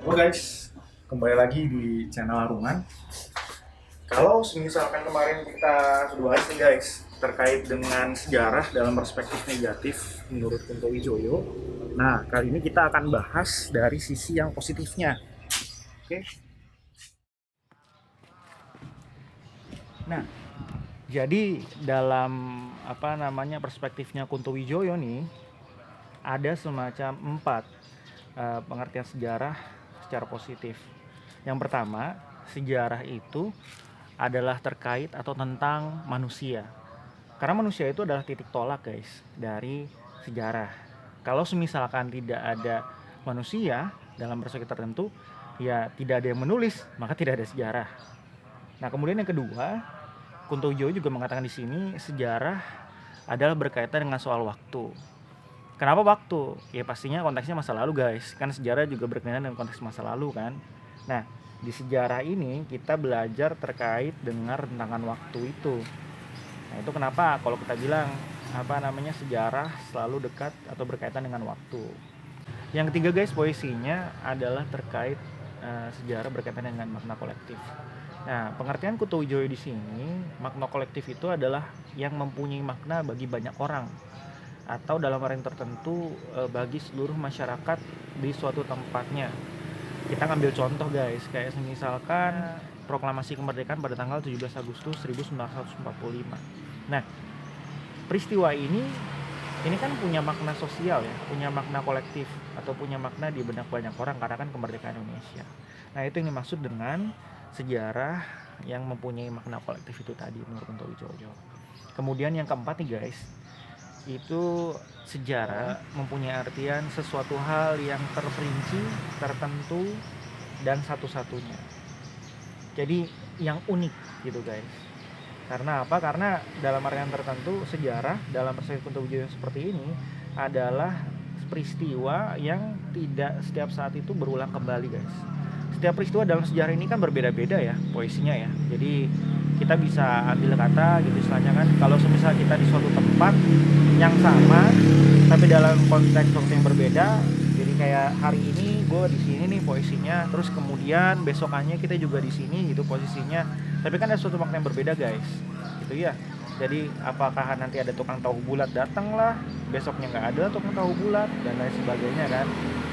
Halo guys, kembali lagi di channel Arungan. Kalau misalkan kemarin kita sudah bahas nih guys terkait dengan sejarah dalam perspektif negatif menurut Kunto Wijoyo. Nah, kali ini kita akan bahas dari sisi yang positifnya. Oke. Nah, jadi dalam perspektifnya Kunto Wijoyo nih ada semacam empat pengertian sejarah secara positif. Yang pertama, sejarah itu adalah terkait atau tentang manusia. Karena manusia itu adalah titik tolak guys dari sejarah. Kalau misalkan tidak ada manusia dalam perspektif tertentu, ya tidak ada yang menulis, maka tidak ada sejarah. Nah, kemudian yang kedua, Kunto Wijoyo juga mengatakan di sini sejarah adalah berkaitan dengan soal waktu. Kenapa waktu? Ya pastinya konteksnya masa lalu guys. Kan sejarah juga berkaitan dengan konteks masa lalu kan. Nah, di sejarah ini kita belajar terkait dengan rentangan waktu itu. Nah, itu kenapa kalau kita bilang sejarah selalu dekat atau berkaitan dengan waktu. Yang ketiga guys, poesinya adalah terkait sejarah berkaitan dengan makna kolektif. Nah, pengertian Kunto Wijoyo di sini, makna kolektif itu adalah yang mempunyai makna bagi banyak orang atau dalam arti tertentu bagi seluruh masyarakat di suatu tempatnya. Kita ngambil contoh guys, kayak misalkan proklamasi kemerdekaan pada tanggal 17 Agustus 1945. Nah, peristiwa ini kan punya makna sosial ya, punya makna kolektif atau punya makna di benak banyak orang karena kan kemerdekaan Indonesia. Nah, itu yang dimaksud dengan sejarah yang mempunyai makna kolektif itu tadi menurut Kunto Wijoyo. Kemudian yang keempat nih guys, itu sejarah mempunyai artian sesuatu hal yang terperinci, tertentu, dan satu-satunya. Jadi yang unik gitu guys. Karena apa? Karena dalam artian tertentu sejarah dalam perspektif Kunto Wijoyo seperti ini adalah peristiwa yang tidak setiap saat itu berulang kembali guys. Setiap peristiwa dalam sejarah ini kan berbeda-beda ya poesinya ya. Jadi kita bisa ambil kata gitu istilahnya kan, kalau semisal kita di suatu tempat yang sama tapi dalam konteks waktu yang berbeda, jadi kayak hari ini gue di sini nih poesinya, terus kemudian besokannya kita juga di sini gitu posisinya, tapi kan ada suatu makna yang berbeda guys gitu ya. Jadi apakah nanti ada tukang tahu bulat datang lah, besoknya nggak ada tukang tahu bulat dan lain sebagainya kan.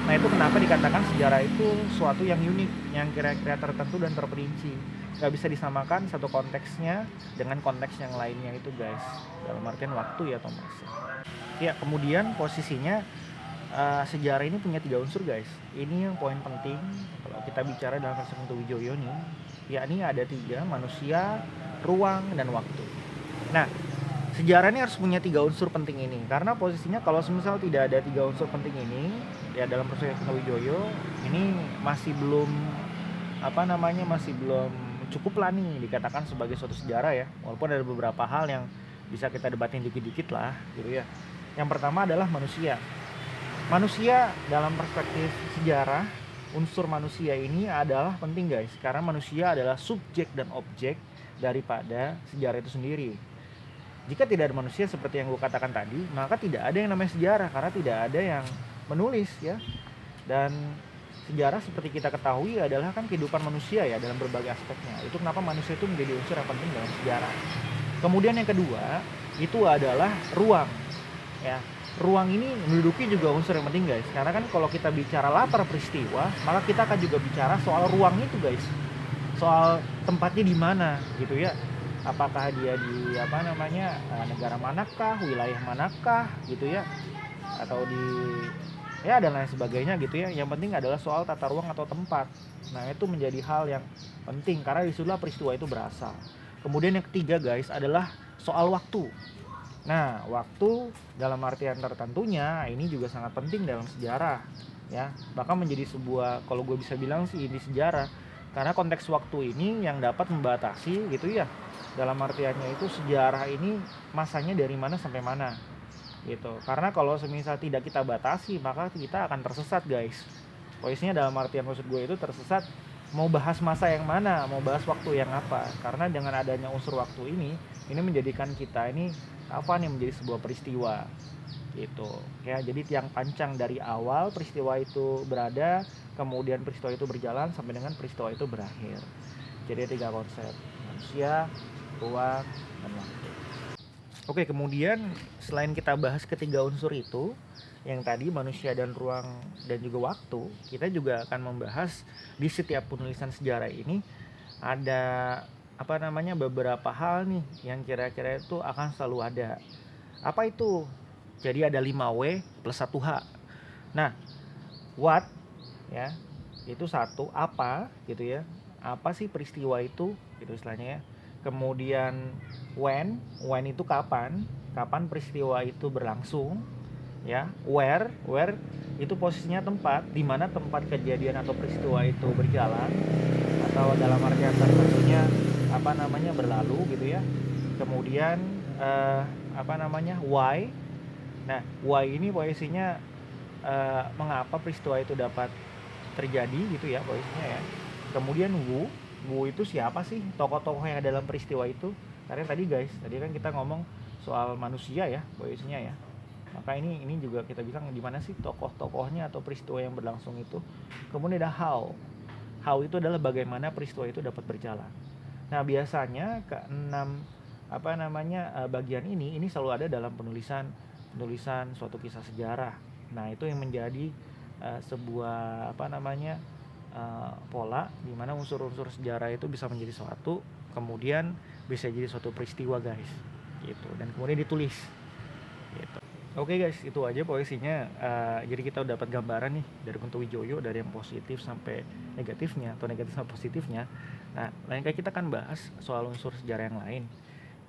Nah, itu kenapa dikatakan sejarah itu suatu yang unik, yang kira-kira tertentu dan terperinci. Nggak bisa disamakan satu konteksnya dengan konteks yang lainnya itu guys, dalam artian waktu ya atau masa. Ya, kemudian posisinya sejarah ini punya 3 unsur guys. Ini yang poin penting kalau kita bicara dalam versi Kunto Wijoyo nih, yakni ada 3, manusia, ruang, dan waktu. Nah, sejarah ini harus punya 3 unsur penting ini, karena posisinya kalau misal tidak ada 3 unsur penting ini ya dalam proses Kunto Wijoyo ini masih belum masih belum cukup lah nih dikatakan sebagai suatu sejarah ya, walaupun ada beberapa hal yang bisa kita debatin dikit-dikit lah gitu ya. Yang pertama adalah manusia dalam perspektif sejarah. Unsur manusia ini adalah penting guys, karena manusia adalah subjek dan objek daripada sejarah itu sendiri. Jika tidak ada manusia seperti yang gue katakan tadi, maka tidak ada yang namanya sejarah, karena tidak ada yang menulis ya. Dan sejarah seperti kita ketahui adalah kan kehidupan manusia ya dalam berbagai aspeknya. Itu kenapa manusia itu menjadi unsur yang penting dalam sejarah. Kemudian yang kedua itu adalah ruang ya. Ruang ini menduduki juga unsur yang penting guys, karena kan kalau kita bicara latar peristiwa, maka kita akan juga bicara soal ruang itu guys, soal tempatnya di mana gitu ya. Apakah dia di negara manakah, wilayah manakah gitu ya, atau di ya dan lain sebagainya gitu ya. Yang penting adalah soal tata ruang atau tempat. Nah, itu menjadi hal yang penting karena disitulah peristiwa itu berasal. Kemudian yang ketiga guys adalah soal waktu. Nah, waktu dalam artian tertentunya ini juga sangat penting dalam sejarah ya. Bahkan menjadi sebuah, kalau gue bisa bilang sih ini sejarah, karena konteks waktu ini yang dapat membatasi gitu ya. Dalam artiannya itu sejarah ini masanya dari mana sampai mana gitu. Karena kalau semisal tidak kita batasi, maka kita akan tersesat guys. Poinnya dalam artian maksud gue itu tersesat, mau bahas masa yang mana, mau bahas waktu yang apa. Karena dengan adanya unsur waktu ini menjadikan kita ini menjadi sebuah peristiwa gitu ya. Jadi tiang pancang dari awal peristiwa itu berada, kemudian peristiwa itu berjalan sampai dengan peristiwa itu berakhir. Jadi 3 konsep: manusia, ruang, dan waktu. Oke, kemudian selain kita bahas ketiga unsur itu, yang tadi manusia dan ruang dan juga waktu, kita juga akan membahas di setiap penulisan sejarah ini ada beberapa hal nih yang kira-kira itu akan selalu ada. Apa itu? Jadi ada 5W plus 1H. Nah, what ya, itu satu, apa gitu ya. Apa sih peristiwa itu gitu istilahnya ya. Kemudian when itu kapan peristiwa itu berlangsung ya. Where itu posisinya tempat, di mana tempat kejadian atau peristiwa itu berjalan, atau dalam artian tertentunya berlalu gitu ya. Kemudian why. Nah, why ini posisinya mengapa peristiwa itu dapat terjadi gitu ya posisinya ya. Kemudian who itu siapa sih tokoh-tokoh yang ada dalam peristiwa itu. Karena tadi kan kita ngomong soal manusia ya posisinya ya. Maka ini juga kita bilang di mana sih tokoh-tokohnya atau peristiwa yang berlangsung itu. Kemudian ada how itu adalah bagaimana peristiwa itu dapat berjalan. Nah, biasanya keenam bagian ini selalu ada dalam penulisan suatu kisah sejarah. Nah, itu yang menjadi sebuah pola di mana unsur-unsur sejarah itu bisa menjadi suatu, kemudian bisa jadi suatu peristiwa guys gitu, dan kemudian ditulis gitu. Oke guys, itu aja posisinya. Jadi kita udah dapat gambaran nih dari Kunto Wijoyo, dari yang positif sampai negatifnya atau negatif sampai positifnya. Nah, lain kali kita akan bahas soal unsur sejarah yang lain.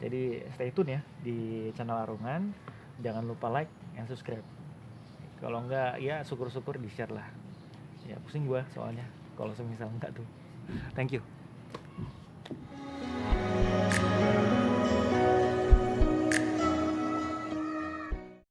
Jadi stay tune ya di channel Arungan. Jangan lupa like and subscribe. Kalau enggak ya syukur-syukur di share lah. Ya pusing gua soalnya kalau semisal enggak tuh. Thank you.